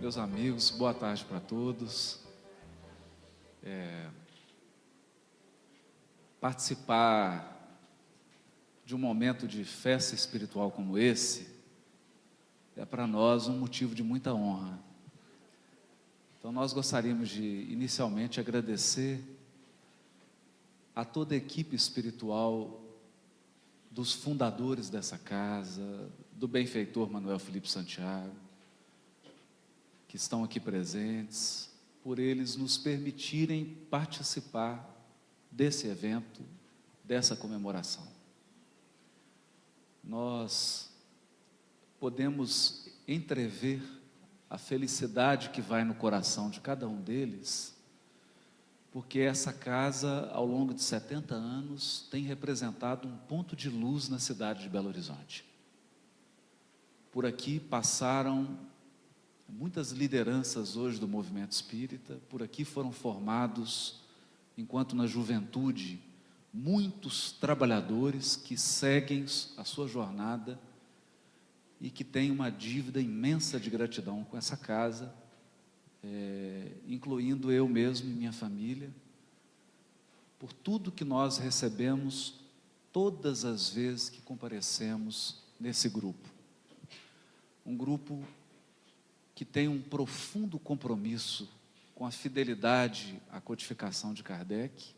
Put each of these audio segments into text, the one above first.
Meus amigos, boa tarde para todos. Participar de um momento de festa espiritual como esse é para nós um motivo de muita honra. Então nós gostaríamos de inicialmente agradecer a toda a equipe espiritual dos fundadores dessa casa, do benfeitor Manuel Felipe Santiago, que estão aqui presentes, por eles nos permitirem participar desse evento, dessa comemoração. Nós podemos entrever a felicidade que vai no coração de cada um deles, porque essa casa, ao longo de 70 anos, tem representado um ponto de luz na cidade de Belo Horizonte. Por aqui passaram muitas lideranças hoje do movimento espírita, por aqui foram formados, enquanto na juventude, muitos trabalhadores que seguem a sua jornada e que têm uma dívida imensa de gratidão com essa casa, incluindo eu mesmo e minha família, por tudo que nós recebemos todas as vezes que comparecemos nesse grupo. Um grupo que tem um profundo compromisso com a fidelidade à codificação de Kardec,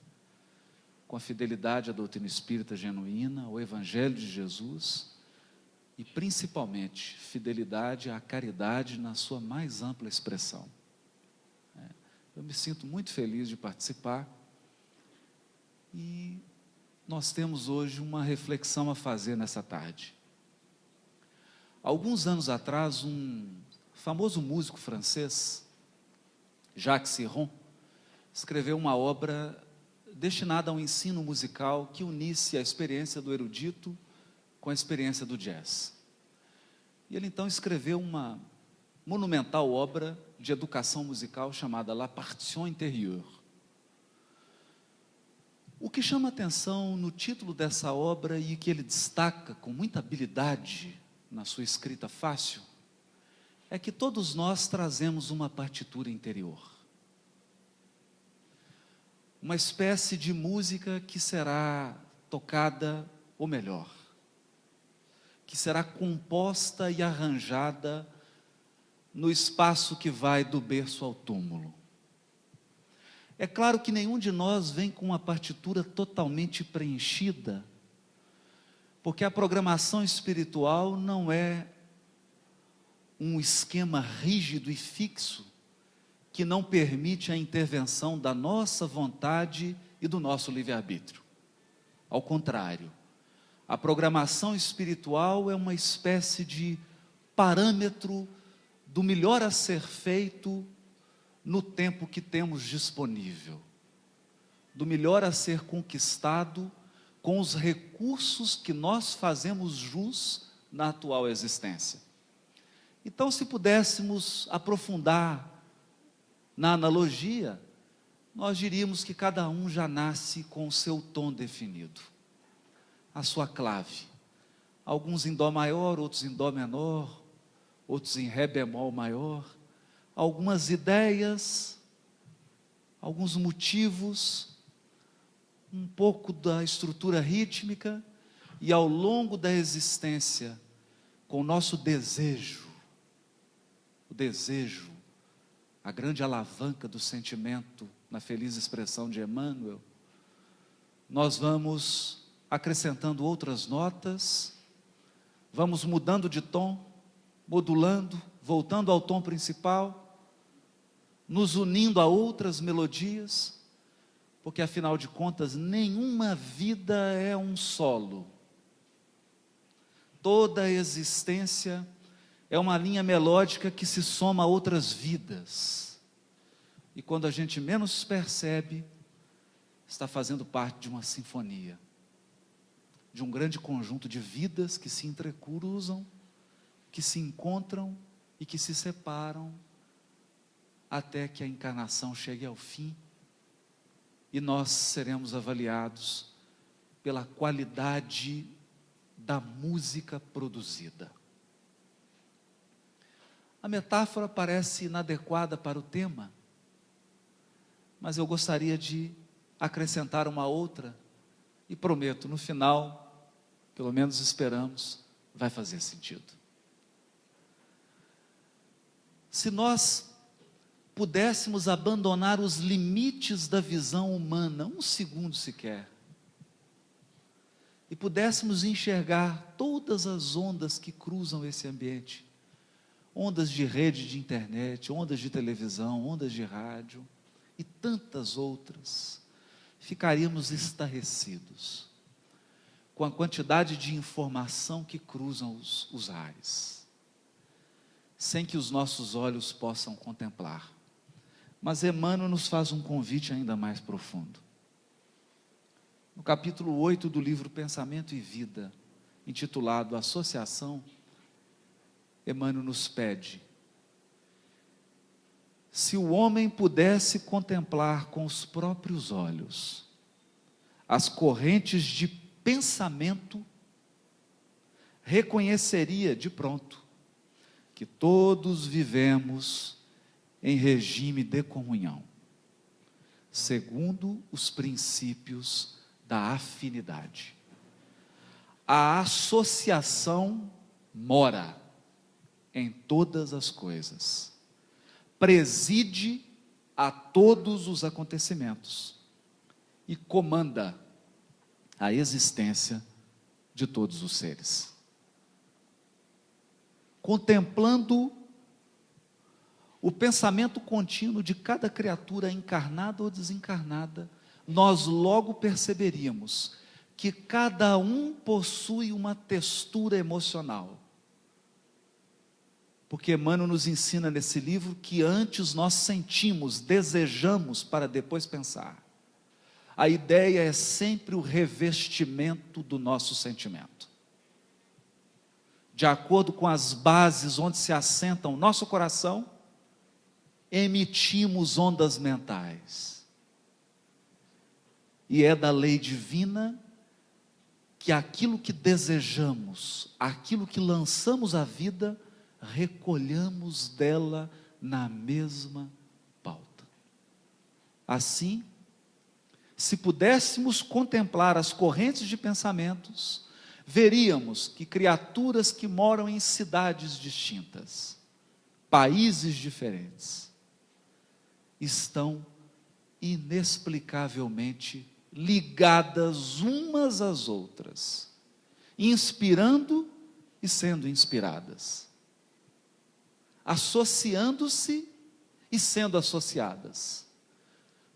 com a fidelidade à doutrina espírita genuína, ao Evangelho de Jesus e, principalmente, fidelidade à caridade na sua mais ampla expressão. Eu me sinto muito feliz de participar e nós temos hoje uma reflexão a fazer nessa tarde. Alguns anos atrás, um famoso músico francês, Jacques Siron, escreveu uma obra destinada a um ensino musical que unisse a experiência do erudito com a experiência do jazz. E ele então escreveu uma monumental obra de educação musical chamada La Partition Intérieure. O que chama atenção no título dessa obra e que ele destaca com muita habilidade na sua escrita fácil, é que todos nós trazemos uma partitura interior. Uma espécie de música que será tocada, ou melhor, que será composta e arranjada no espaço que vai do berço ao túmulo. É claro que nenhum de nós vem com uma partitura totalmente preenchida, porque a programação espiritual não é um esquema rígido e fixo que não permite a intervenção da nossa vontade e do nosso livre-arbítrio. Ao contrário, a programação espiritual é uma espécie de parâmetro do melhor a ser feito no tempo que temos disponível, do melhor a ser conquistado com os recursos que nós fazemos jus na atual existência. Então, se pudéssemos aprofundar na analogia, nós diríamos que cada um já nasce com o seu tom definido, a sua clave. Alguns em dó maior, outros em dó menor, outros em ré bemol maior, algumas ideias, alguns motivos, um pouco da estrutura rítmica, e ao longo da existência, com o nosso desejo, o desejo, a grande alavanca do sentimento, na feliz expressão de Emmanuel, nós vamos acrescentando outras notas, vamos mudando de tom, modulando, voltando ao tom principal, nos unindo a outras melodias, porque afinal de contas, nenhuma vida é um solo. Toda a existência é uma linha melódica que se soma a outras vidas. E quando a gente menos percebe, está fazendo parte de uma sinfonia, de um grande conjunto de vidas que se entrecruzam, que se encontram e que se separam, até que a encarnação chegue ao fim, e nós seremos avaliados pela qualidade da música produzida. A metáfora parece inadequada para o tema, mas eu gostaria de acrescentar uma outra, e prometo, no final, pelo menos esperamos, vai fazer sentido. Se nós pudéssemos abandonar os limites da visão humana, um segundo sequer, e pudéssemos enxergar todas as ondas que cruzam esse ambiente, ondas de rede de internet, ondas de televisão, ondas de rádio e tantas outras, ficaríamos estarrecidos com a quantidade de informação que cruzam os ares, sem que os nossos olhos possam contemplar. Mas Emmanuel nos faz um convite ainda mais profundo. No capítulo 8 do livro Pensamento e Vida, intitulado Associação, Emmanuel nos pede: se o homem pudesse contemplar com os próprios olhos as correntes de pensamento, reconheceria de pronto que todos vivemos em regime de comunhão, segundo os princípios da afinidade. A associação mora em todas as coisas, preside a todos os acontecimentos e comanda a existência de todos os seres. Contemplando o pensamento contínuo de cada criatura encarnada ou desencarnada, nós logo perceberíamos que cada um possui uma textura emocional. Porque Emmanuel nos ensina nesse livro que antes nós sentimos, desejamos para depois pensar. A ideia é sempre o revestimento do nosso sentimento. De acordo com as bases onde se assenta o nosso coração, emitimos ondas mentais. E é da lei divina que aquilo que desejamos, aquilo que lançamos à vida, recolhamos dela na mesma pauta. Assim, se pudéssemos contemplar as correntes de pensamentos, veríamos que criaturas que moram em cidades distintas, países diferentes, estão inexplicavelmente ligadas umas às outras, inspirando e sendo inspiradas, associando-se e sendo associadas.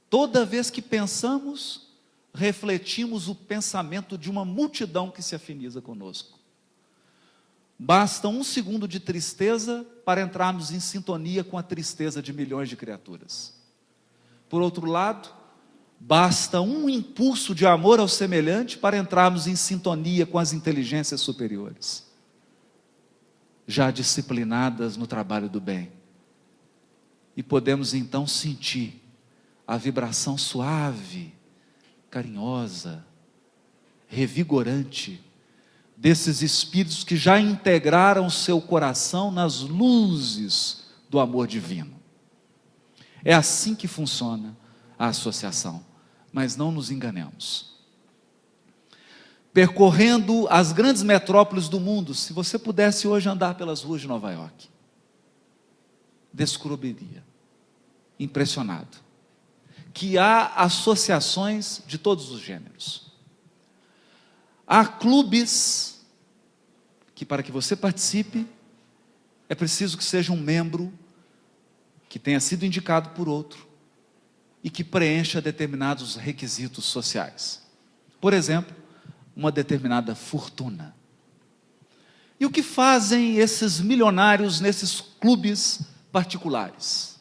Toda vez que pensamos, refletimos o pensamento de uma multidão que se afiniza conosco. Basta um segundo de tristeza para entrarmos em sintonia com a tristeza de milhões de criaturas. Por outro lado, basta um impulso de amor ao semelhante para entrarmos em sintonia com as inteligências superiores, já disciplinadas no trabalho do bem. E podemos então sentir a vibração suave, carinhosa, revigorante, desses espíritos que já integraram seu coração nas luzes do amor divino. É assim que funciona a associação, mas não nos enganemos. Percorrendo as grandes metrópoles do mundo, se você pudesse hoje andar pelas ruas de Nova York, descobriria, impressionado, que há associações de todos os gêneros. Há clubes que, para que você participe, é preciso que seja um membro que tenha sido indicado por outro e que preencha determinados requisitos sociais. Por exemplo, uma determinada fortuna. E o que fazem esses milionários nesses clubes particulares?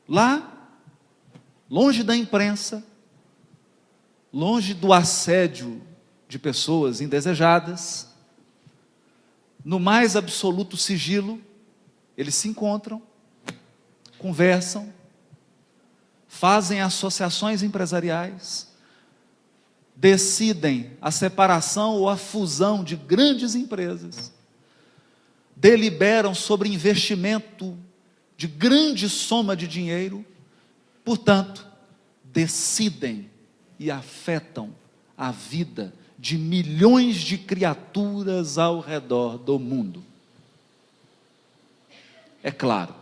Lá, longe da imprensa, longe do assédio de pessoas indesejadas, no mais absoluto sigilo, eles se encontram, conversam, fazem associações empresariais, decidem a separação ou a fusão de grandes empresas, deliberam sobre investimento de grande soma de dinheiro, portanto, decidem e afetam a vida de milhões de criaturas ao redor do mundo. É claro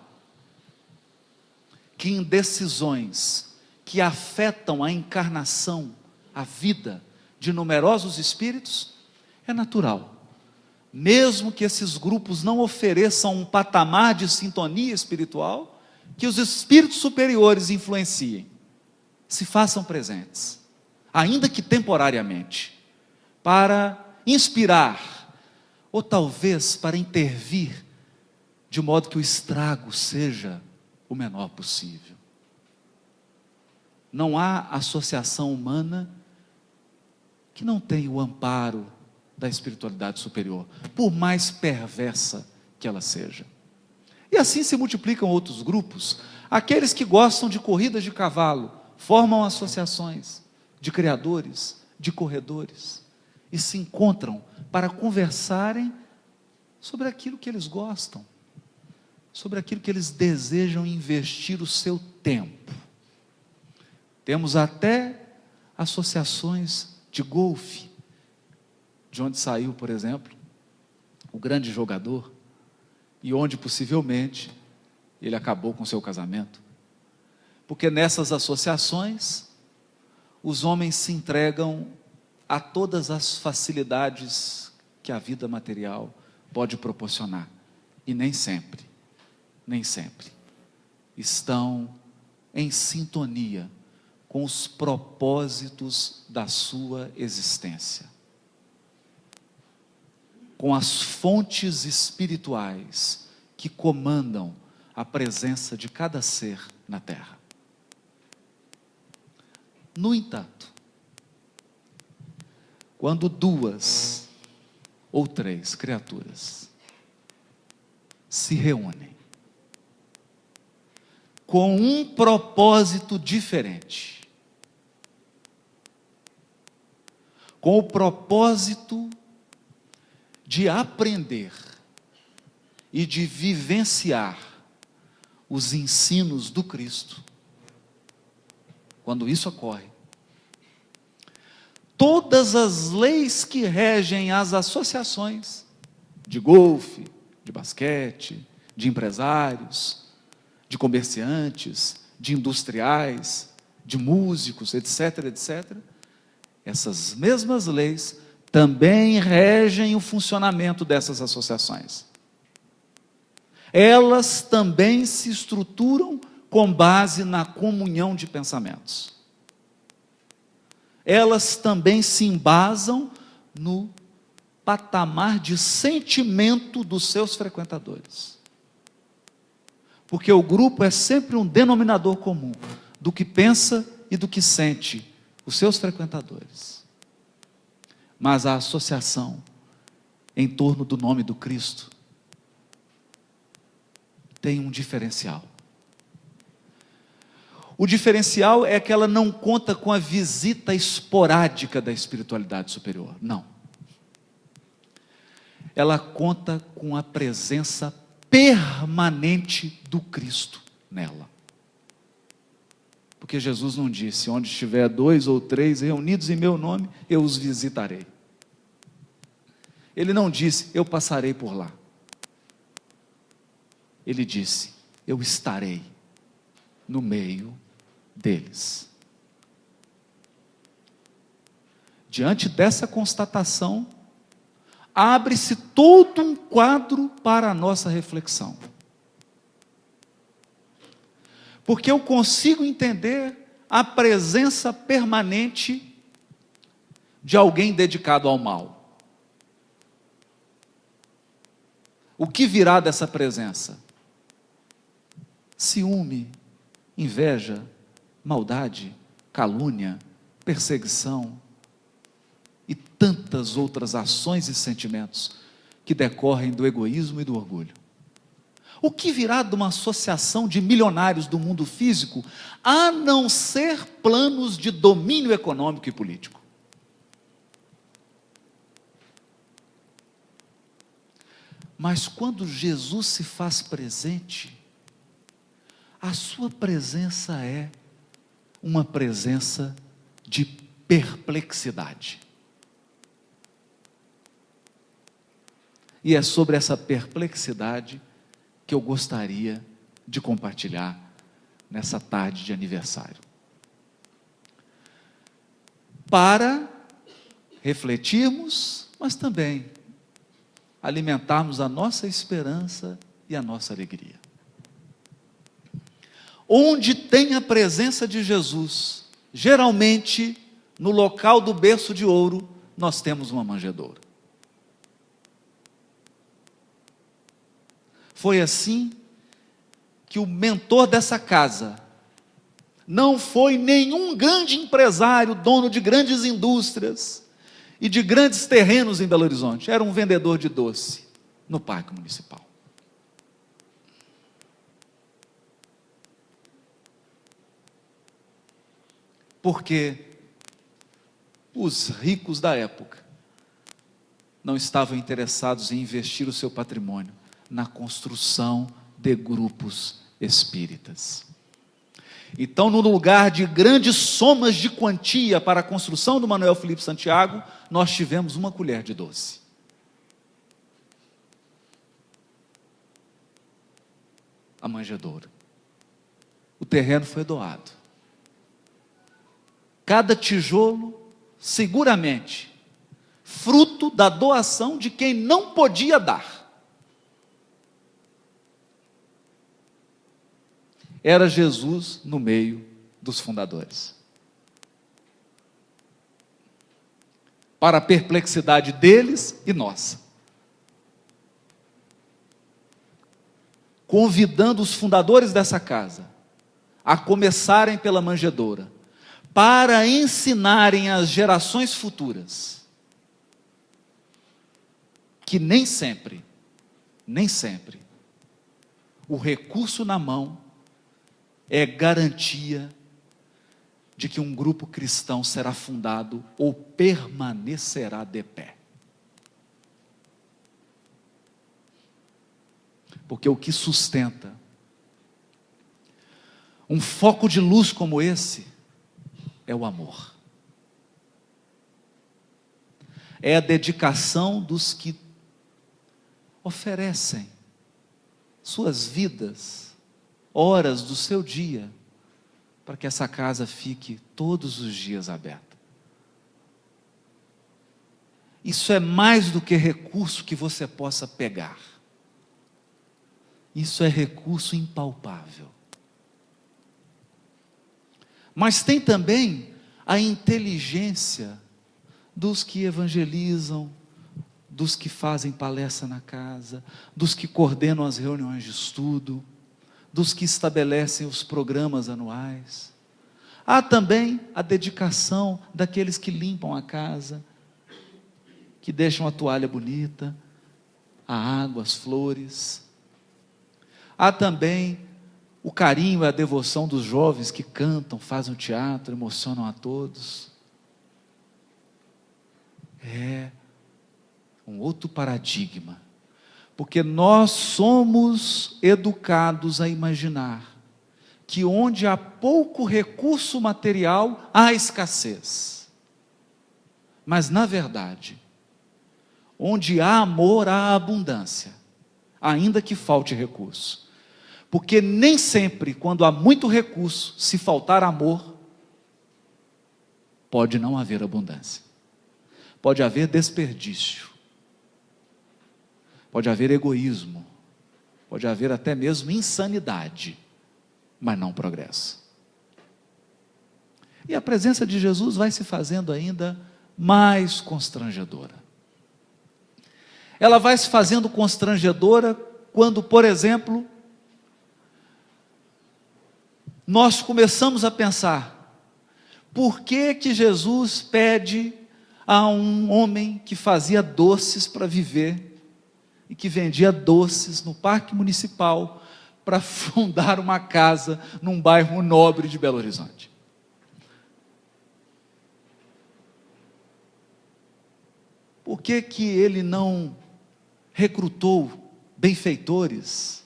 que em decisões que afetam a encarnação, a vida de numerosos espíritos, é natural, mesmo que esses grupos não ofereçam um patamar de sintonia espiritual, que os espíritos superiores influenciem, se façam presentes, ainda que temporariamente, para inspirar, ou talvez para intervir, de modo que o estrago seja o menor possível. Não há associação humana que não tenha o amparo da espiritualidade superior, por mais perversa que ela seja. E assim se multiplicam outros grupos. Aqueles que gostam de corridas de cavalo formam associações de criadores, de corredores, e se encontram para conversarem sobre aquilo que eles gostam, sobre aquilo que eles desejam investir o seu tempo. Temos até associações de golfe, de onde saiu, por exemplo, o grande jogador, e onde possivelmente ele acabou com seu casamento. Porque nessas associações, os homens se entregam a todas as facilidades que a vida material pode proporcionar, e nem sempre estão em sintonia com os propósitos da sua existência, com as fontes espirituais que comandam a presença de cada ser na Terra. No entanto, quando 2 ou 3 criaturas se reúnem com um propósito diferente, com o propósito de aprender e de vivenciar os ensinos do Cristo, quando isso ocorre, todas as leis que regem as associações de golfe, de basquete, de empresários, de comerciantes, de industriais, de músicos, etc., etc., essas mesmas leis também regem o funcionamento dessas associações. Elas também se estruturam com base na comunhão de pensamentos. Elas também se embasam no patamar de sentimento dos seus frequentadores. Porque o grupo é sempre um denominador comum do que pensa e do que sente os seus frequentadores. Mas a associação em torno do nome do Cristo tem um diferencial. O diferencial é que ela não conta com a visita esporádica da espiritualidade superior. Não. Ela conta com a presença permanente do Cristo nela. Porque Jesus não disse: onde estiver 2 ou 3 reunidos em meu nome, eu os visitarei. Ele não disse: eu passarei por lá. Ele disse: eu estarei no meio deles. Diante dessa constatação, abre-se todo um quadro para a nossa reflexão. Porque eu consigo entender a presença permanente de alguém dedicado ao mal. O que virá dessa presença? Ciúme, inveja, maldade, calúnia, perseguição e tantas outras ações e sentimentos que decorrem do egoísmo e do orgulho. O que virá de uma associação de milionários do mundo físico, a não ser planos de domínio econômico e político? Mas quando Jesus se faz presente, a sua presença é uma presença de perplexidade. E é sobre essa perplexidade que eu gostaria de compartilhar nessa tarde de aniversário. Para refletirmos, mas também alimentarmos a nossa esperança e a nossa alegria. Onde tem a presença de Jesus, geralmente no local do berço de ouro, nós temos uma manjedoura. Foi assim que o mentor dessa casa não foi nenhum grande empresário, dono de grandes indústrias e de grandes terrenos em Belo Horizonte. Era um vendedor de doce no Parque Municipal. Porque os ricos da época não estavam interessados em investir o seu patrimônio na construção de grupos espíritas. Então, no lugar de grandes somas de quantia para a construção do Manuel Felipe Santiago, nós tivemos uma colher de doce. A manjedoura. O terreno foi doado. Cada tijolo, seguramente, fruto da doação de quem não podia dar. Era Jesus no meio dos fundadores. Para a perplexidade deles e nossa. Convidando os fundadores dessa casa a começarem pela manjedoura, para ensinarem às gerações futuras que nem sempre, o recurso na mão é garantia de que um grupo cristão será fundado ou permanecerá de pé. Porque o que sustenta um foco de luz como esse é o amor. É a dedicação dos que oferecem suas vidas, horas do seu dia, para que essa casa fique todos os dias aberta. Isso é mais do que recurso que você possa pegar. Isso é recurso impalpável. Mas tem também a inteligência dos que evangelizam, dos que fazem palestra na casa, dos que coordenam as reuniões de estudo, dos que estabelecem os programas anuais. Há também a dedicação daqueles que limpam a casa, que deixam a toalha bonita, a água, as flores. Há também o carinho e a devoção dos jovens que cantam, fazem o teatro, emocionam a todos. É um outro paradigma. Porque nós somos educados a imaginar que onde há pouco recurso material, há escassez. Mas, na verdade, onde há amor, há abundância, ainda que falte recurso. Porque nem sempre, quando há muito recurso, se faltar amor, pode não haver abundância. Pode haver desperdício. Pode haver egoísmo, pode haver até mesmo insanidade, mas não progresso. E a presença de Jesus vai se fazendo ainda mais constrangedora. Ela vai se fazendo constrangedora quando, por exemplo, nós começamos a pensar, por que que Jesus pede a um homem que fazia doces para viver, e que vendia doces no Parque Municipal para fundar uma casa num bairro nobre de Belo Horizonte? Por que que ele não recrutou benfeitores,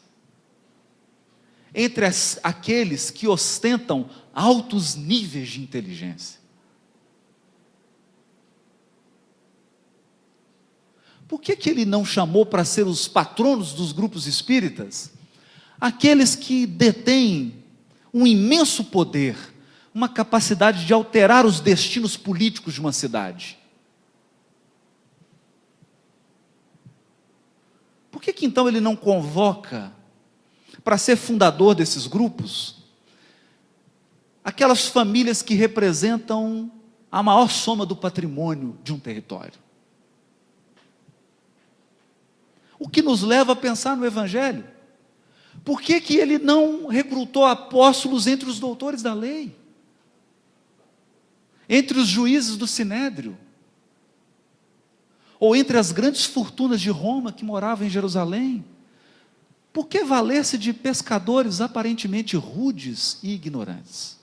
entre aqueles que ostentam altos níveis de inteligência. Por que ele não chamou para ser os patronos dos grupos espíritas aqueles que detêm um imenso poder, uma capacidade de alterar os destinos políticos de uma cidade? Por que então ele não convoca para ser fundador desses grupos aquelas famílias que representam a maior soma do patrimônio de um território? O que nos leva a pensar no Evangelho. Por que ele não recrutou apóstolos entre os doutores da lei? Entre os juízes do Sinédrio? Ou entre as grandes fortunas de Roma que moravam em Jerusalém? Por que valer-se de pescadores aparentemente rudes e ignorantes?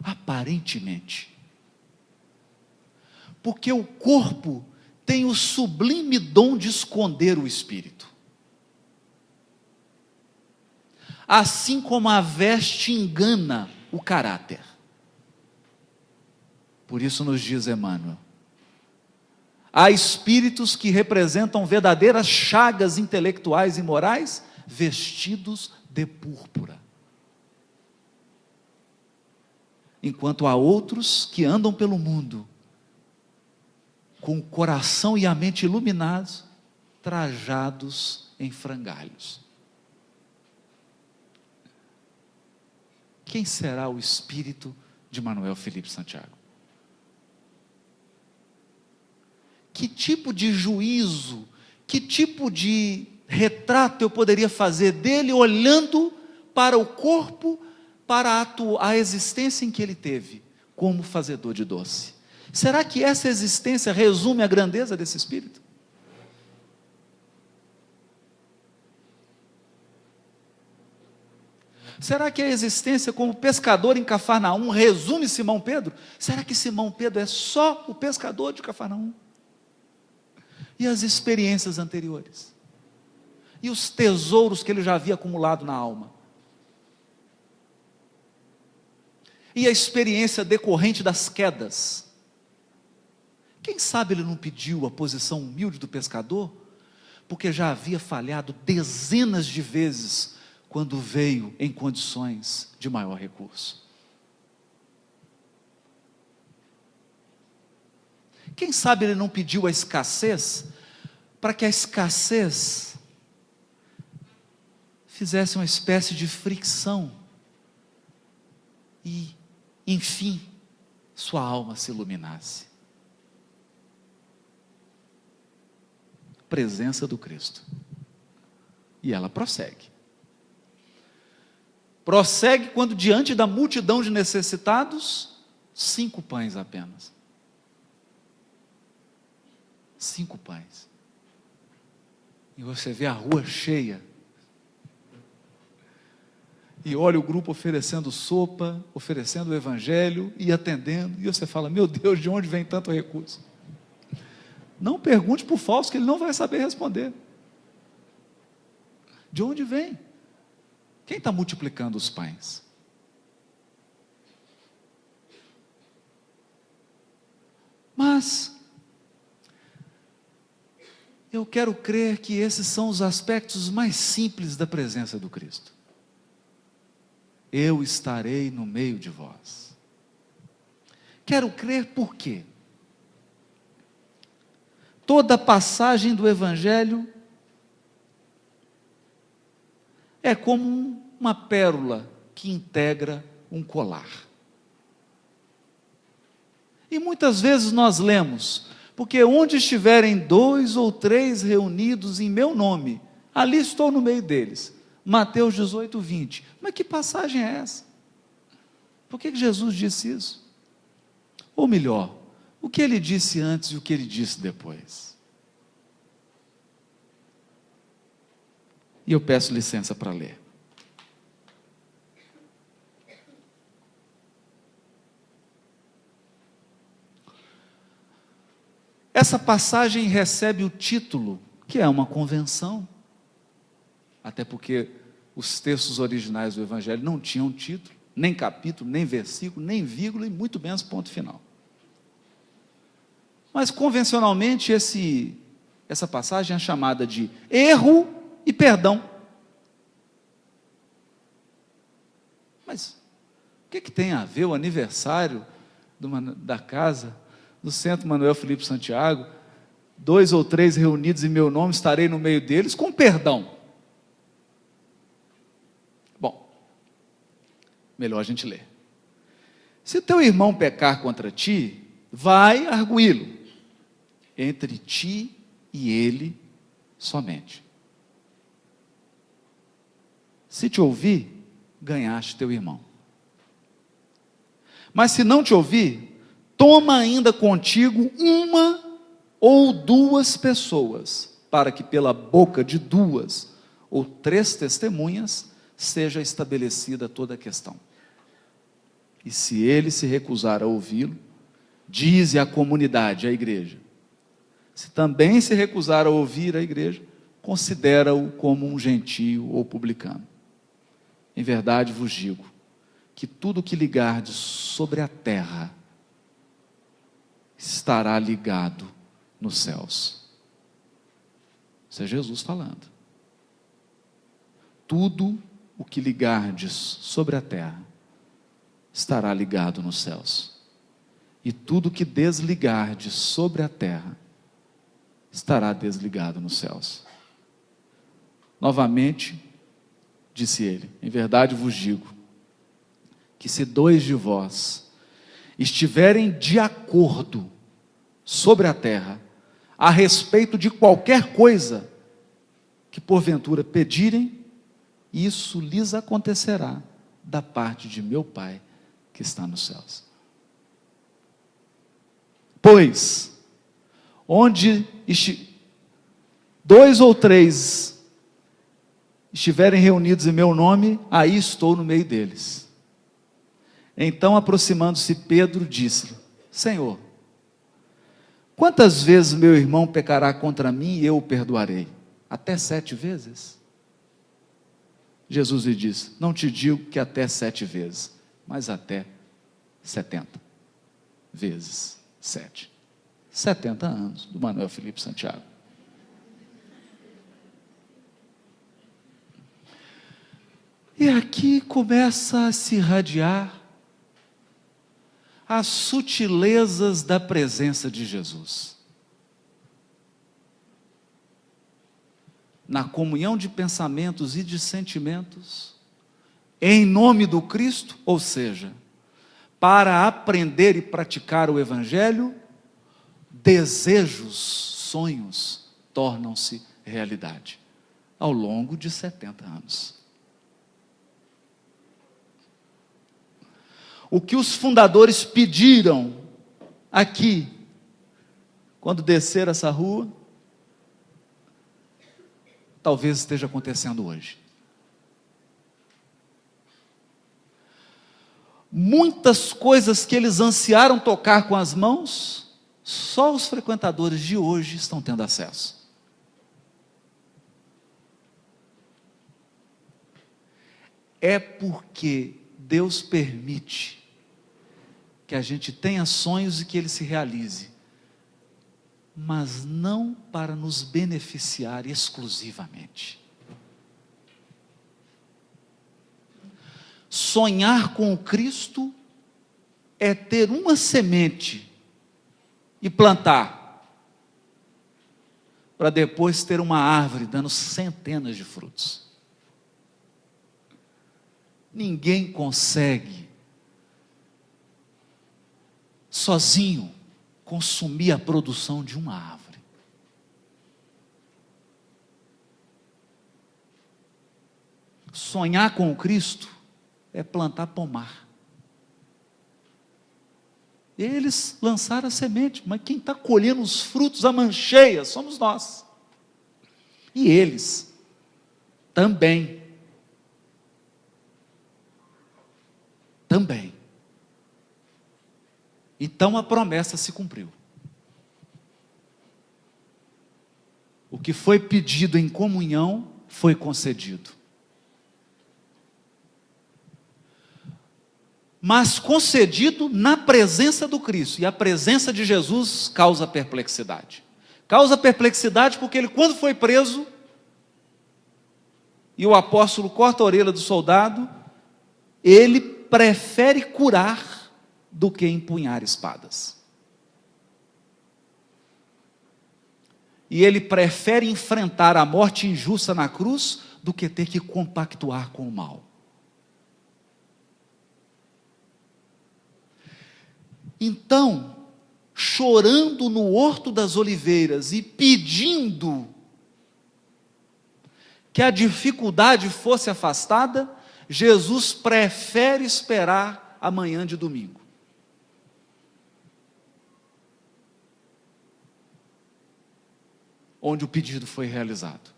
Aparentemente. Porque o corpo tem o sublime dom de esconder o espírito. Assim como a veste engana o caráter. Por isso nos diz Emmanuel: há espíritos que representam verdadeiras chagas intelectuais e morais, vestidos de púrpura. Enquanto há outros que andam pelo mundo, com o coração e a mente iluminados, trajados em frangalhos. Quem será o espírito de Manuel Felipe Santiago? Que tipo de juízo, que tipo de retrato eu poderia fazer dele, olhando para o corpo, para a existência em que ele teve, como fazedor de doce? Será que essa existência resume a grandeza desse espírito? Será que a existência como pescador em Cafarnaum resume Simão Pedro? Será que Simão Pedro é só o pescador de Cafarnaum? E as experiências anteriores? E os tesouros que ele já havia acumulado na alma? E a experiência decorrente das quedas? Quem sabe ele não pediu a posição humilde do pescador, porque já havia falhado dezenas de vezes quando veio em condições de maior recurso. Quem sabe ele não pediu a escassez, para que a escassez fizesse uma espécie de fricção e, enfim, sua alma se iluminasse. Presença do Cristo. E ela prossegue. Prossegue quando diante da multidão de necessitados, 5 pães apenas. 5 pães. E você vê a rua cheia. E olha o grupo oferecendo sopa, oferecendo o evangelho e atendendo. E você fala: meu Deus, de onde vem tanto recurso? Não pergunte para o falso, que ele não vai saber responder. De onde vem? Quem está multiplicando os pães? Mas eu quero crer que esses são os aspectos mais simples da presença do Cristo. Eu estarei no meio de vós. Quero crer por quê? Toda passagem do Evangelho é como uma pérola que integra um colar. E muitas vezes nós lemos: porque onde estiverem 2 ou 3 reunidos em meu nome, ali estou no meio deles. Mateus 18, 20. Mas que passagem é essa? Por que Jesus disse isso? Ou melhor, o que ele disse antes e o que ele disse depois? E eu peço licença para ler. essa passagem recebe o título, que é uma convenção, até porque os textos originais do Evangelho não tinham título, nem capítulo, nem versículo, nem vírgula, e muito menos ponto final. Mas, convencionalmente, essa passagem é chamada de erro e perdão. Mas o que tem a ver o aniversário da casa do Centro Manuel Felipe Santiago, 2 ou 3 reunidos em meu nome, estarei no meio deles, com perdão? Bom, melhor a gente ler. Se teu irmão pecar contra ti, vai arguí-lo entre ti e ele somente. Se te ouvir, ganhaste teu irmão. Mas se não te ouvir, toma ainda contigo 1 ou 2 pessoas, para que pela boca de 2 ou 3 testemunhas seja estabelecida toda a questão. E se ele se recusar a ouvi-lo, dize à comunidade, à igreja. Se também se recusar a ouvir a igreja, considera-o como um gentio ou publicano. Em verdade vos digo, que tudo que ligardes sobre a terra, estará ligado nos céus. Isso é Jesus falando. Tudo o que ligardes sobre a terra, estará ligado nos céus. E tudo que desligardes sobre a terra, estará desligado nos céus. Novamente, disse ele, em verdade vos digo, que se 2 de vós estiverem de acordo sobre a terra, a respeito de qualquer coisa que porventura pedirem, isso lhes acontecerá da parte de meu Pai que está nos céus. Pois, onde 2 ou 3 estiverem reunidos em meu nome, aí estou no meio deles. Então, aproximando-se Pedro, disse-lhe, Senhor, quantas vezes meu irmão pecará contra mim e eu o perdoarei? Até 7 vezes? Jesus lhe disse, não te digo que até 7 vezes, mas até 70 vezes 7. 70 anos do Manuel Felipe Santiago. E aqui começa a se irradiar as sutilezas da presença de Jesus. Na comunhão de pensamentos e de sentimentos, em nome do Cristo, ou seja, para aprender e praticar o Evangelho, desejos, sonhos, tornam-se realidade, ao longo de 70 anos. O que os fundadores pediram aqui, quando descer essa rua, talvez esteja acontecendo hoje. Muitas coisas que eles ansiaram tocar com as mãos, só os frequentadores de hoje estão tendo acesso. É porque Deus permite que a gente tenha sonhos e que ele se realize, mas não para nos beneficiar exclusivamente. Sonhar com o Cristo é ter uma semente e plantar, para depois ter uma árvore dando centenas de frutos. Ninguém consegue sozinho consumir a produção de uma árvore. Sonhar com o Cristo é plantar pomar. Eles lançaram a semente, mas quem está colhendo os frutos, a mancheia, somos nós. E eles também. Então a promessa se cumpriu. O que foi pedido em comunhão foi concedido. Mas concedido na presença do Cristo. E a presença de Jesus causa perplexidade. Causa perplexidade porque ele, quando foi preso, e o apóstolo corta a orelha do soldado, ele prefere curar do que empunhar espadas. E ele prefere enfrentar a morte injusta na cruz do que ter que compactuar com o mal. Então, chorando no Horto das Oliveiras e pedindo que a dificuldade fosse afastada, Jesus prefere esperar a manhã de domingo. Onde o pedido foi realizado.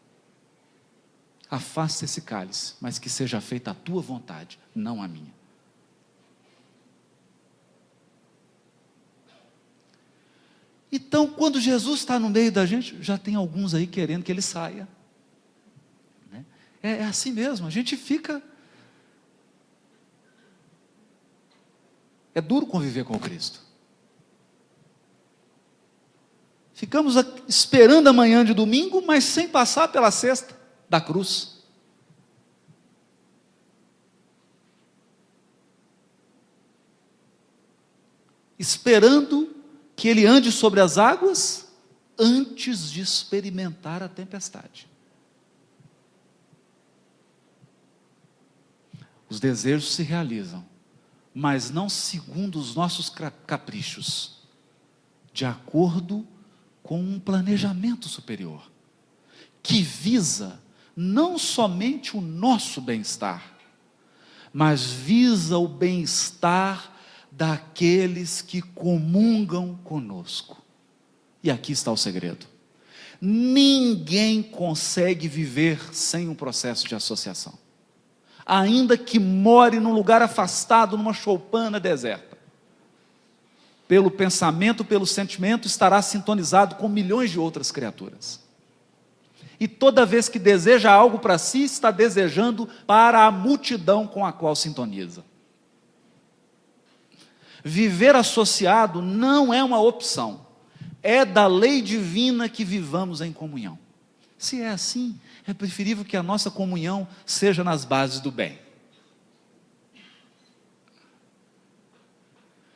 Afasta esse cálice, mas que seja feita a tua vontade, não a minha. Então, quando Jesus está no meio da gente, já tem alguns aí querendo que ele saia. É assim mesmo, a gente fica... É duro conviver com Cristo. Ficamos esperando a manhã de domingo, mas sem passar pela sexta da cruz. Esperando que ele ande sobre as águas antes de experimentar a tempestade. Os desejos se realizam, mas não segundo os nossos caprichos, de acordo com um planejamento superior, que visa não somente o nosso bem-estar, mas visa o bem-estar daqueles que comungam conosco. E aqui está o segredo. Ninguém consegue viver sem um processo de associação. Ainda que more num lugar afastado, numa choupana deserta. Pelo pensamento, pelo sentimento, estará sintonizado com milhões de outras criaturas. E toda vez que deseja algo para si, está desejando para a multidão com a qual sintoniza. Viver associado não é uma opção. É da lei divina que vivamos em comunhão. Se é assim, é preferível que a nossa comunhão seja nas bases do bem.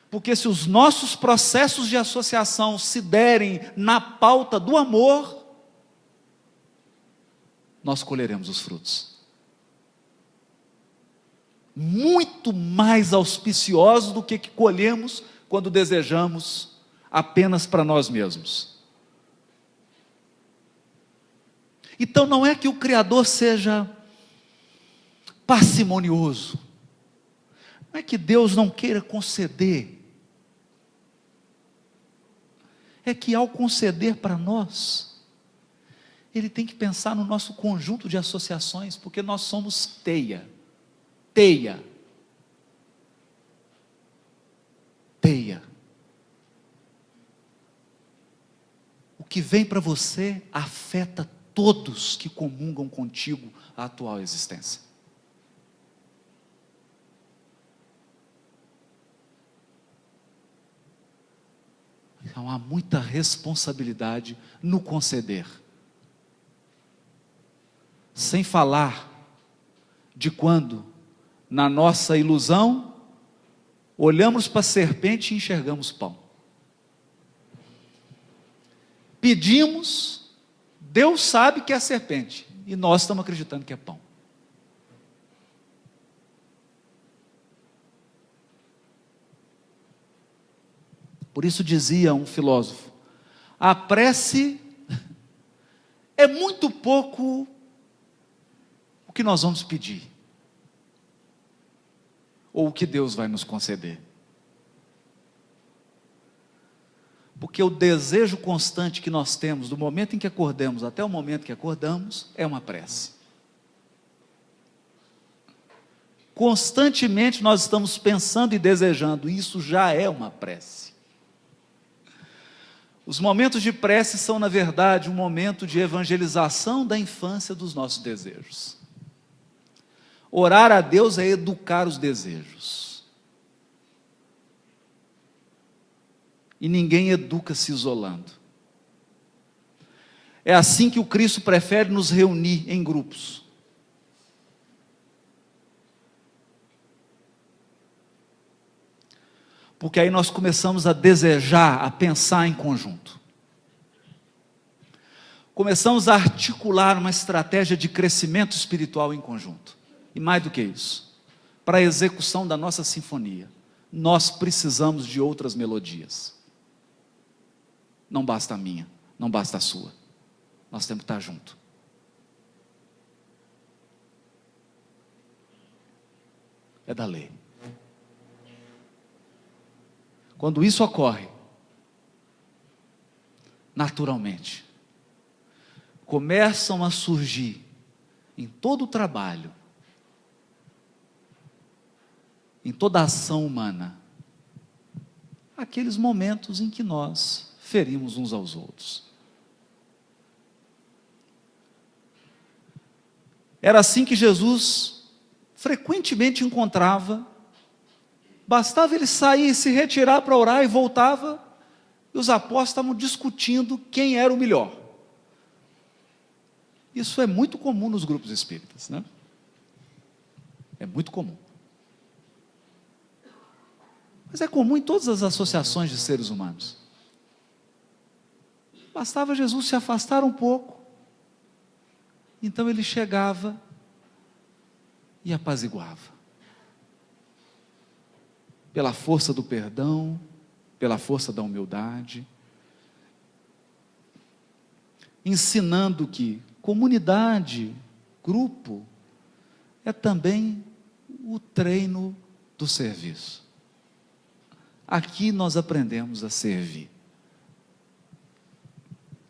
Porque se os nossos processos de associação se derem na pauta do amor, nós colheremos os frutos. Muito mais auspiciosos do que colhemos quando desejamos apenas para nós mesmos. Então não é que o Criador seja parcimonioso, não é que Deus não queira conceder, é que ao conceder para nós, Ele tem que pensar no nosso conjunto de associações, porque nós somos teia. O que vem para você afeta todos que comungam contigo a atual existência. Então há muita responsabilidade no conceder. Sem falar de quando, na nossa ilusão, olhamos para a serpente e enxergamos pão. Pedimos, Deus sabe que é serpente, e nós estamos acreditando que é pão. Por isso dizia um filósofo, a prece é muito pouco o que nós vamos pedir, ou o que Deus vai nos conceder. Porque o desejo constante que nós temos, do momento em que acordamos até o momento que acordamos, é uma prece. Constantemente nós estamos pensando e desejando, isso já é uma prece. Os momentos de prece são, na verdade, um momento de evangelização da infância dos nossos desejos. Orar a Deus é educar os desejos. E ninguém educa se isolando. É assim que o Cristo prefere nos reunir em grupos. Porque aí nós começamos a desejar, a pensar em conjunto. Começamos a articular uma estratégia de crescimento espiritual em conjunto. E mais do que isso, para a execução da nossa sinfonia, nós precisamos de outras melodias. Não basta a minha, não basta a sua. Nós temos que estar junto. É da lei. Quando isso ocorre, naturalmente, começam a surgir em todo o trabalho, em toda a ação humana, aqueles momentos em que nós ferimos uns aos outros. Era assim que Jesus frequentemente encontrava. Bastava ele sair e se retirar para orar e voltava, e os apóstolos estavam discutindo quem era o melhor. Isso é muito comum nos grupos espíritas, né? É muito comum. Mas é comum em todas as associações de seres humanos. Bastava Jesus se afastar um pouco, então ele chegava e apaziguava. Pela força do perdão, pela força da humildade, ensinando que comunidade, grupo, é também o treino do serviço. Aqui nós aprendemos a servir.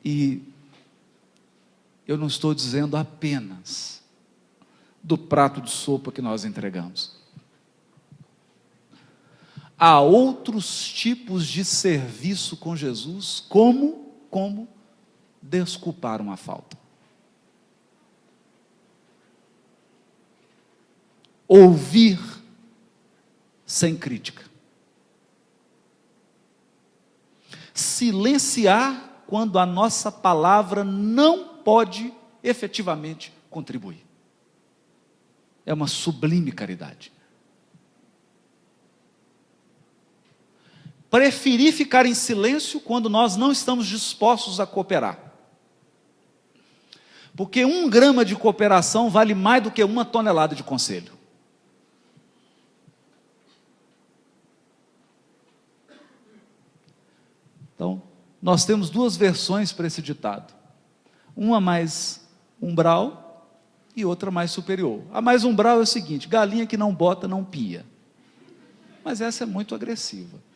E eu não estou dizendo apenas do prato de sopa que nós entregamos. Há outros tipos de serviço com Jesus, como desculpar uma falta. Ouvir sem crítica. Silenciar quando a nossa palavra não pode efetivamente contribuir. É uma sublime caridade. Preferir ficar em silêncio quando nós não estamos dispostos a cooperar. Porque 1 grama de cooperação vale mais do que 1 tonelada de conselho. Então, nós temos 2 versões para esse ditado. Uma mais umbral e outra mais superior. A mais umbral é o seguinte: galinha que não bota não pia. Mas essa é muito agressiva.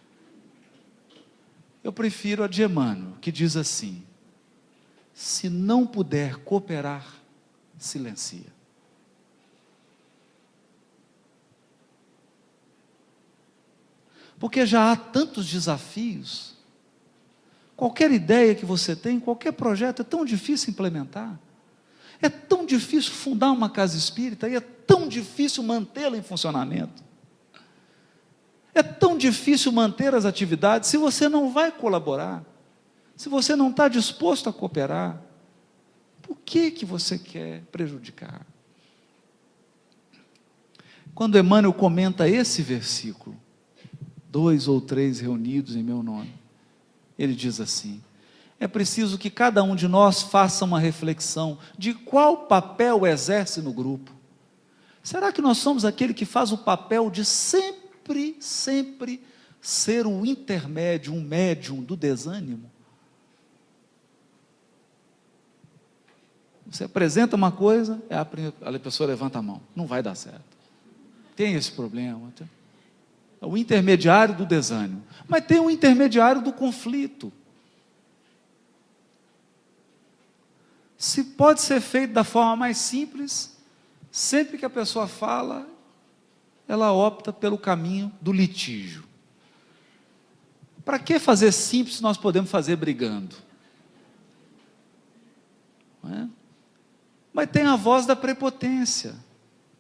Eu prefiro a de Emmanuel, que diz assim: se não puder cooperar, silencia. Porque já há tantos desafios. Qualquer ideia que você tem, qualquer projeto, é tão difícil implementar. É tão difícil fundar uma casa espírita e é tão difícil mantê-la em funcionamento. É tão difícil manter as atividades se você não vai colaborar, se você não está disposto a cooperar. Por que você quer prejudicar? Quando Emmanuel comenta esse versículo, 2 ou 3 reunidos em meu nome, ele diz assim: é preciso que cada um de nós faça uma reflexão de qual papel exerce no grupo. Será que nós somos aquele que faz o papel de sempre ser o intermédio, um médium do desânimo? Você apresenta uma coisa, a pessoa levanta a mão, não vai dar certo. Tem esse problema. É o intermediário do desânimo. Mas tem o intermediário do conflito. Se pode ser feito da forma mais simples, sempre que a pessoa fala, ela opta pelo caminho do litígio. Para que fazer simples se nós podemos fazer brigando? Não é? Mas tem a voz da prepotência.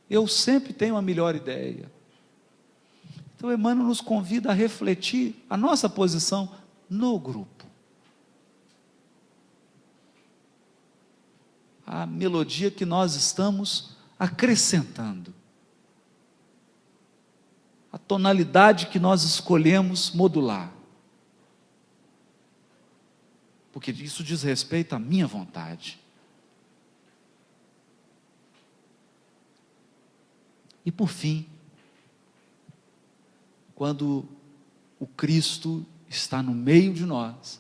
Eu sempre tenho a melhor ideia. Então, Emmanuel nos convida a refletir a nossa posição no grupo. A melodia que nós estamos acrescentando. A tonalidade que nós escolhemos modular. Porque isso diz respeito à minha vontade. E por fim, quando o Cristo está no meio de nós,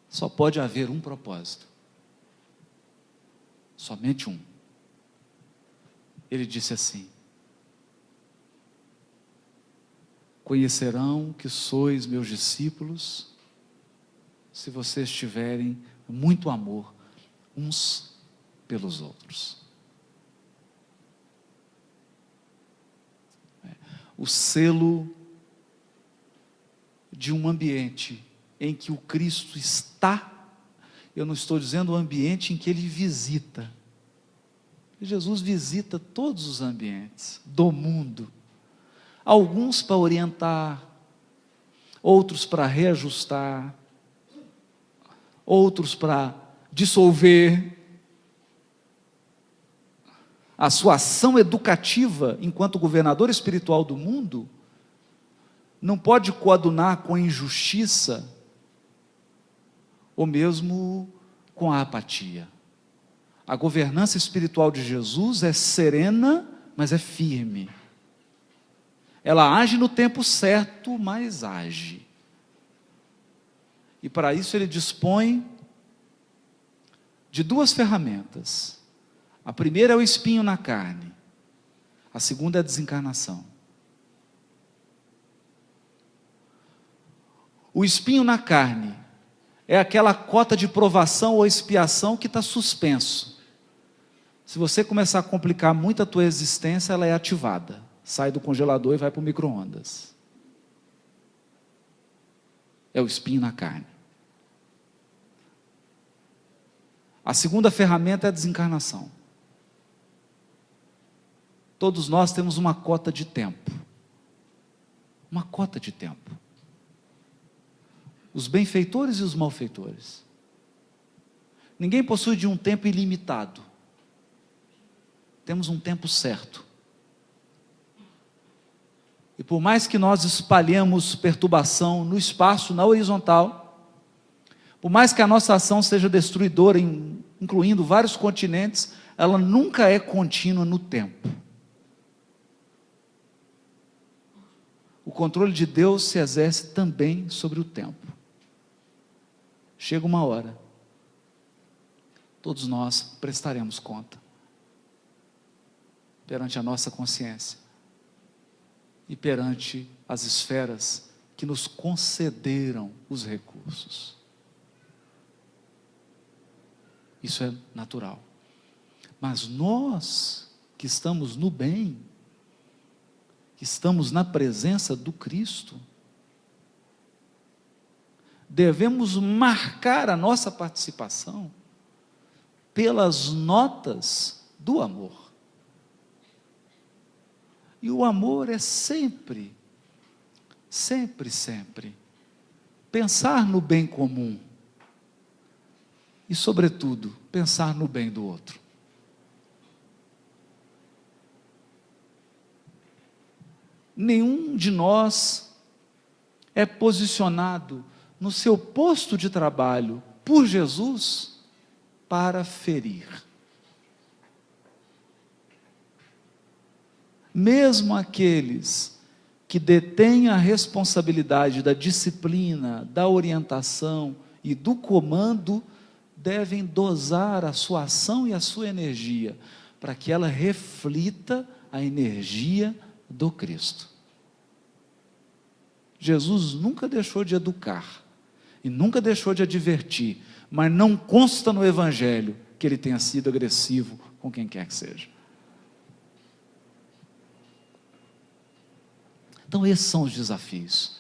só pode haver um propósito. Somente um. Ele disse assim: conhecerão que sois meus discípulos, se vocês tiverem muito amor uns pelos outros. O selo de um ambiente em que o Cristo está, eu não estou dizendo o ambiente em que Ele visita. Jesus visita todos os ambientes do mundo, alguns para orientar, outros para reajustar, outros para dissolver. A sua ação educativa, enquanto governador espiritual do mundo, não pode coadunar com a injustiça, ou mesmo com a apatia. A governança espiritual de Jesus é serena, mas é firme. Ela age no tempo certo, mas age. E para isso ele dispõe de duas ferramentas. A primeira é o espinho na carne, a segunda é a desencarnação. O espinho na carne é aquela cota de provação ou expiação que está suspenso. Se você começar a complicar muito a tua existência, ela é ativada, sai do congelador e vai para o micro-ondas. É o espinho na carne. A segunda ferramenta é a desencarnação. Todos nós temos uma cota de tempo. Uma cota de tempo. Os benfeitores e os malfeitores. Ninguém possui de um tempo ilimitado. Temos um tempo certo. E por mais que nós espalhemos perturbação no espaço, na horizontal, por mais que a nossa ação seja destruidora, incluindo vários continentes, ela nunca é contínua no tempo. O controle de Deus se exerce também sobre o tempo. Chega uma hora, todos nós prestaremos conta perante a nossa consciência e perante as esferas que nos concederam os recursos. Isso é natural. Mas nós que estamos no bem, que estamos na presença do Cristo, devemos marcar a nossa participação pelas notas do amor. E o amor é sempre, sempre, sempre pensar no bem comum e, sobretudo, pensar no bem do outro. Nenhum de nós é posicionado no seu posto de trabalho por Jesus para ferir. Mesmo aqueles que detêm a responsabilidade da disciplina, da orientação e do comando, devem dosar a sua ação e a sua energia, para que ela reflita a energia do Cristo. Jesus nunca deixou de educar e nunca deixou de advertir, mas não consta no Evangelho que ele tenha sido agressivo com quem quer que seja. Então esses são os desafios.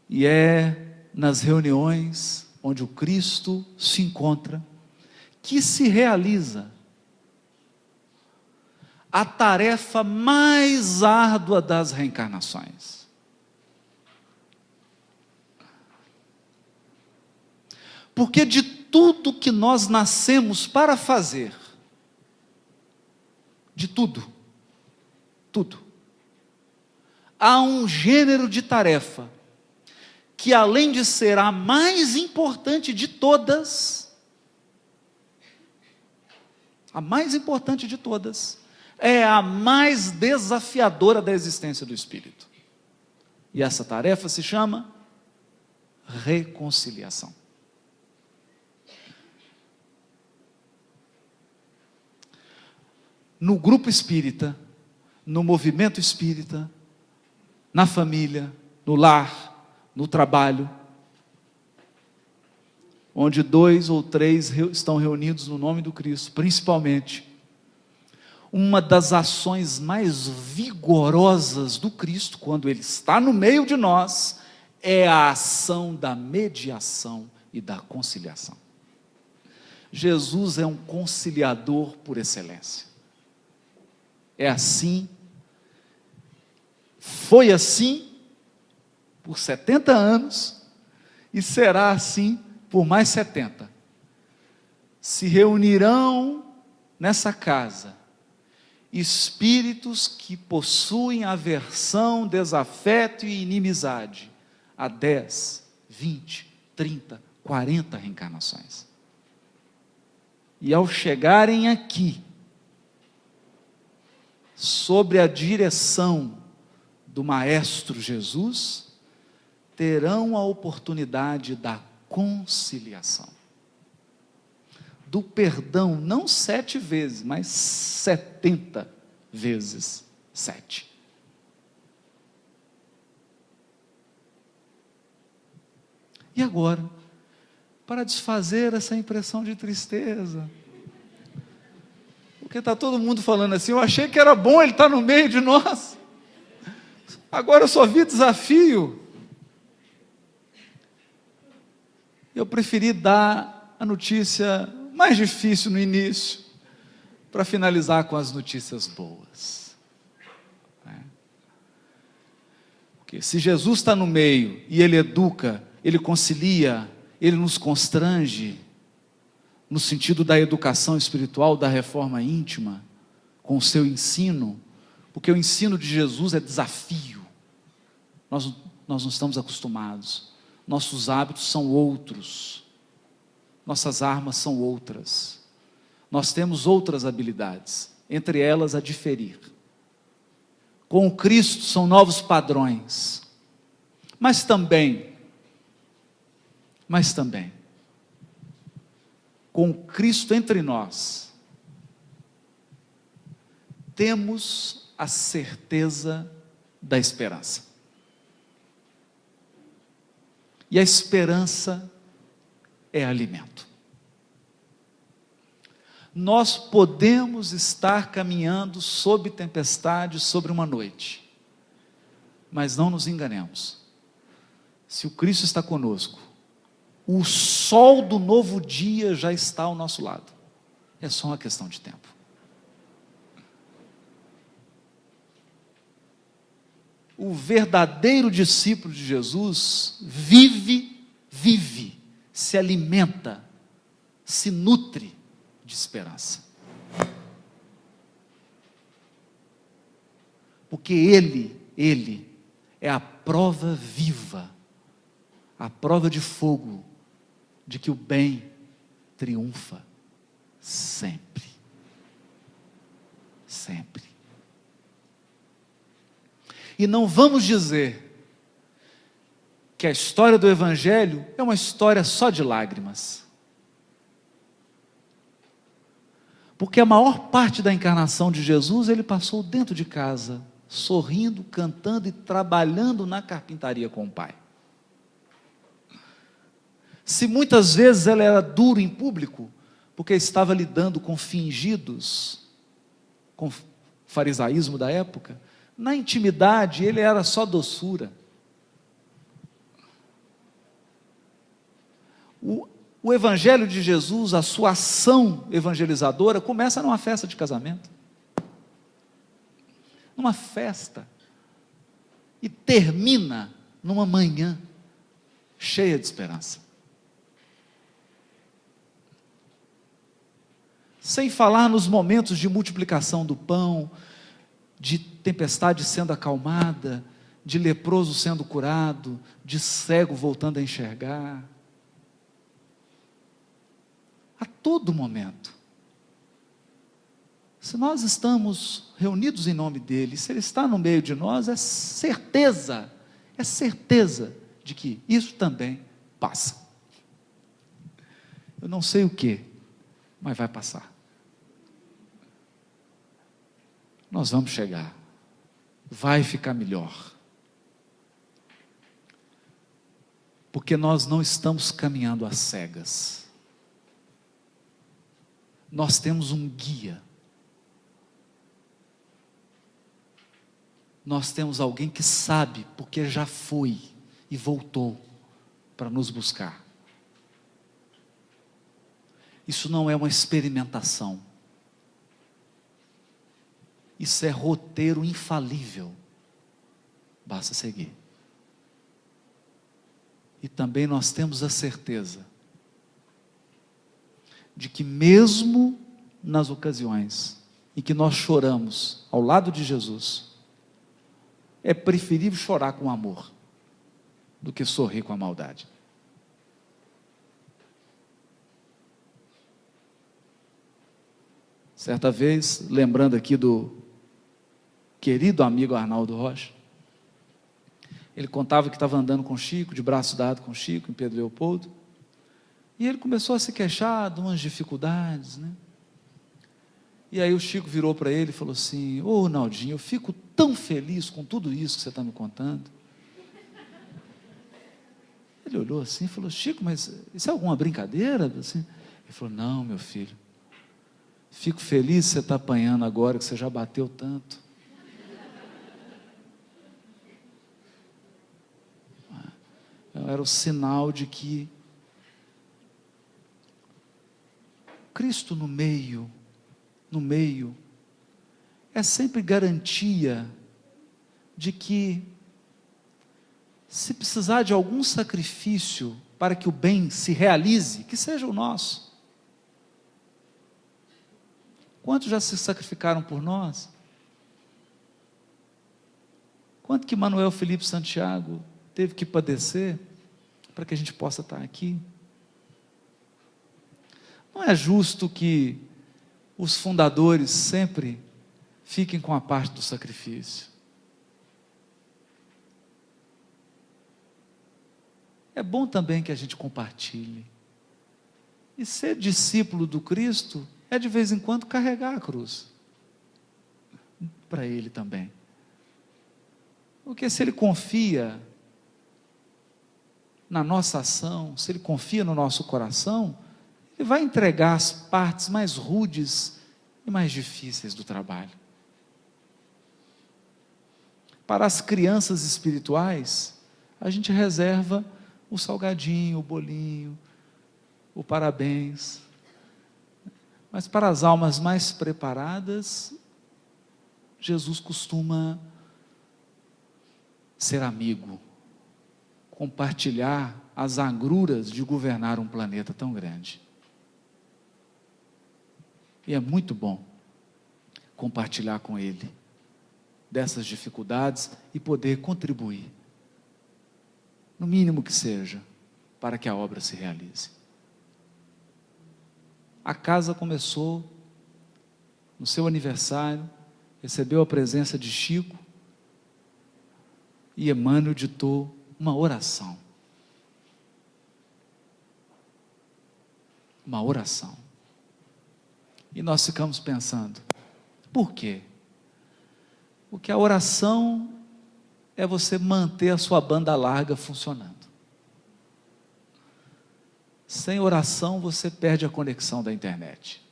E é nas reuniões onde o Cristo se encontra que se realiza a tarefa mais árdua das reencarnações. Porque de tudo que nós nascemos para fazer, de tudo, há um gênero de tarefa que, além de ser a mais importante de todas, é a mais desafiadora da existência do espírito. E essa tarefa se chama reconciliação. No grupo espírita, no movimento espírita, na família, no lar, no trabalho, onde 2 ou 3 estão reunidos no nome do Cristo, principalmente, uma das ações mais vigorosas do Cristo, quando Ele está no meio de nós, é a ação da mediação e da conciliação. Jesus é um conciliador por excelência. É assim, foi assim por 70 anos e será assim por mais 70. Se reunirão nessa casa espíritos que possuem aversão, desafeto e inimizade há 10, 20, 30, 40 reencarnações. E ao chegarem aqui, sob a direção do Maestro Jesus, terão a oportunidade da conciliação, do perdão, não 7 vezes, mas 70 vezes 7. E agora, para desfazer essa impressão de tristeza, porque está todo mundo falando assim, eu achei que era bom ele estar no meio de nós, agora eu só vi desafio. Eu preferi dar a notícia mais difícil no início, para finalizar com as notícias boas. Porque se Jesus está no meio, e Ele educa, Ele concilia, Ele nos constrange, no sentido da educação espiritual, da reforma íntima, com o seu ensino, porque o ensino de Jesus é desafio. Nós não estamos acostumados, nossos hábitos são outros, nossas armas são outras, nós temos outras habilidades, entre elas a diferir. Com o Cristo são novos padrões, mas também, com Cristo entre nós, temos a certeza da esperança. E a esperança é alimento. Nós podemos estar caminhando sob tempestade, sobre uma noite, mas não nos enganemos. Se o Cristo está conosco, o sol do novo dia já está ao nosso lado. É só uma questão de tempo. O verdadeiro discípulo de Jesus vive, se alimenta, se nutre de esperança. Porque Ele é a prova viva, a prova de fogo, de que o bem triunfa sempre. Sempre. E não vamos dizer que a história do Evangelho é uma história só de lágrimas. Porque a maior parte da encarnação de Jesus, ele passou dentro de casa, sorrindo, cantando e trabalhando na carpintaria com o Pai. Se muitas vezes ela era dura em público, porque estava lidando com fingidos, com o farisaísmo da época, na intimidade ele era só doçura. O Evangelho de Jesus, a sua ação evangelizadora, começa numa festa de casamento. Numa festa. E termina numa manhã cheia de esperança. Sem falar nos momentos de multiplicação do pão, de tempestade sendo acalmada, de leproso sendo curado, de cego voltando a enxergar. A todo momento. Se nós estamos reunidos em nome dele, se ele está no meio de nós, é certeza de que isso também passa. Eu não sei o que, mas vai passar. Nós vamos chegar, vai ficar melhor. Porque nós não estamos caminhando às cegas. Nós temos um guia. Nós temos alguém que sabe, porque já foi e voltou para nos buscar. Isso não é uma experimentação. Isso é roteiro infalível. Basta seguir. E também nós temos a certeza de que mesmo nas ocasiões em que nós choramos ao lado de Jesus, é preferível chorar com amor do que sorrir com a maldade. Certa vez, lembrando aqui do querido amigo Arnaldo Rocha, ele contava que estava andando com Chico, de braço dado com Chico, em Pedro Leopoldo, e ele começou a se queixar de umas dificuldades, né? E aí o Chico virou para ele e falou assim: ô Naldinho, eu fico tão feliz com tudo isso que você está me contando. Ele olhou assim e falou: Chico, mas isso é alguma brincadeira? Assim, ele falou: não, meu filho, fico feliz que você está apanhando agora, que você já bateu tanto. Era o sinal de que Cristo no meio, é sempre garantia de que, se precisar de algum sacrifício para que o bem se realize, que seja o nosso. Quantos já se sacrificaram por nós? Quanto que Manuel Felipe Santiago teve que padecer para que a gente possa estar aqui? Não é justo que os fundadores sempre fiquem com a parte do sacrifício. É bom também que a gente compartilhe. E ser discípulo do Cristo é de vez em quando carregar a cruz para Ele também. Porque se Ele confia na nossa ação, se Ele confia no nosso coração, Ele vai entregar as partes mais rudes e mais difíceis do trabalho. Para as crianças espirituais, a gente reserva o salgadinho, o bolinho, o parabéns. Mas para as almas mais preparadas, Jesus costuma ser amigo, compartilhar as agruras de governar um planeta tão grande. E é muito bom compartilhar com Ele dessas dificuldades e poder contribuir, no mínimo que seja, para que a obra se realize. A casa começou no seu aniversário, recebeu a presença de Chico, e Emmanuel ditou uma oração. Uma oração. E nós ficamos pensando, por quê? Porque a oração é você manter a sua banda larga funcionando. Sem oração você perde a conexão da internet.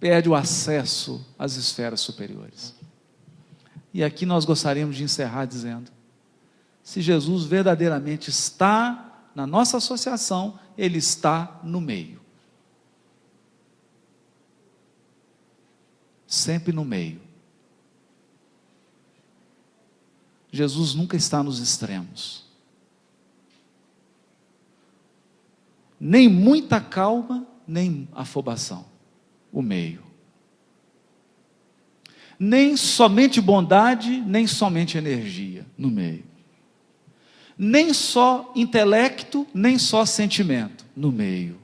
Perde o acesso às esferas superiores. E aqui nós gostaríamos de encerrar dizendo: se Jesus verdadeiramente está na nossa associação, Ele está no meio. Sempre no meio. Jesus nunca está nos extremos. Nem muita calma, nem afobação. O meio. Nem somente bondade, nem somente energia. No meio. Nem só intelecto, nem só sentimento. No meio.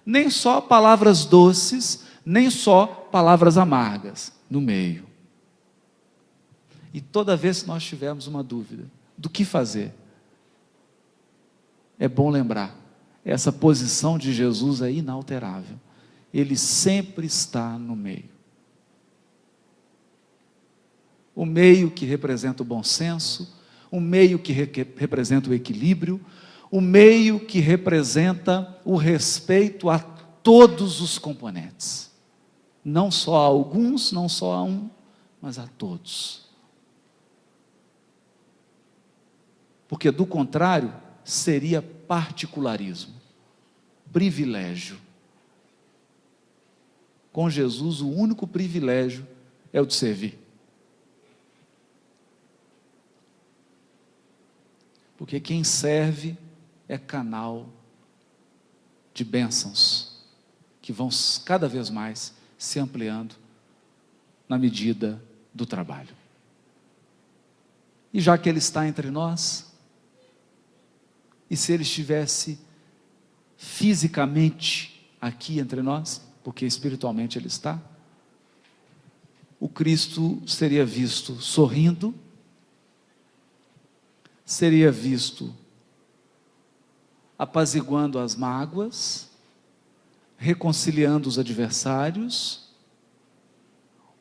Nem só palavras doces, nem só palavras amargas. No meio. E toda vez que nós tivermos uma dúvida do que fazer, é bom lembrar, essa posição de Jesus é inalterável. Ele sempre está no meio. O meio que representa o bom senso, o meio que representa o equilíbrio, o meio que representa o respeito a todos os componentes. Não só a alguns, não só a um, mas a todos. Porque do contrário, seria particularismo, privilégio. Com Jesus, o único privilégio é o de servir. Porque quem serve é canal de bênçãos, que vão cada vez mais se ampliando na medida do trabalho. E já que Ele está entre nós, e se Ele estivesse fisicamente aqui entre nós, porque espiritualmente Ele está, o Cristo seria visto sorrindo, seria visto apaziguando as mágoas, reconciliando os adversários,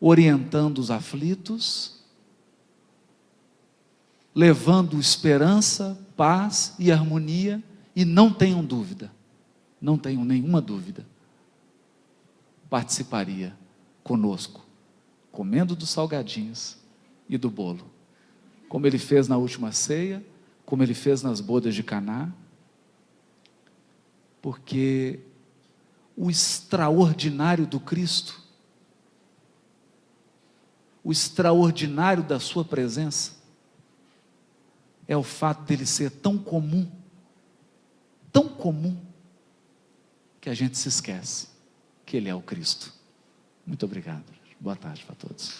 orientando os aflitos, levando esperança, paz e harmonia, e não tenham dúvida, não tenham nenhuma dúvida, participaria conosco, comendo dos salgadinhos e do bolo, como Ele fez na última ceia, como Ele fez nas bodas de Caná, porque o extraordinário do Cristo, o extraordinário da sua presença, é o fato dele ser tão comum, que a gente se esquece que Ele é o Cristo. Muito obrigado. Boa tarde para todos.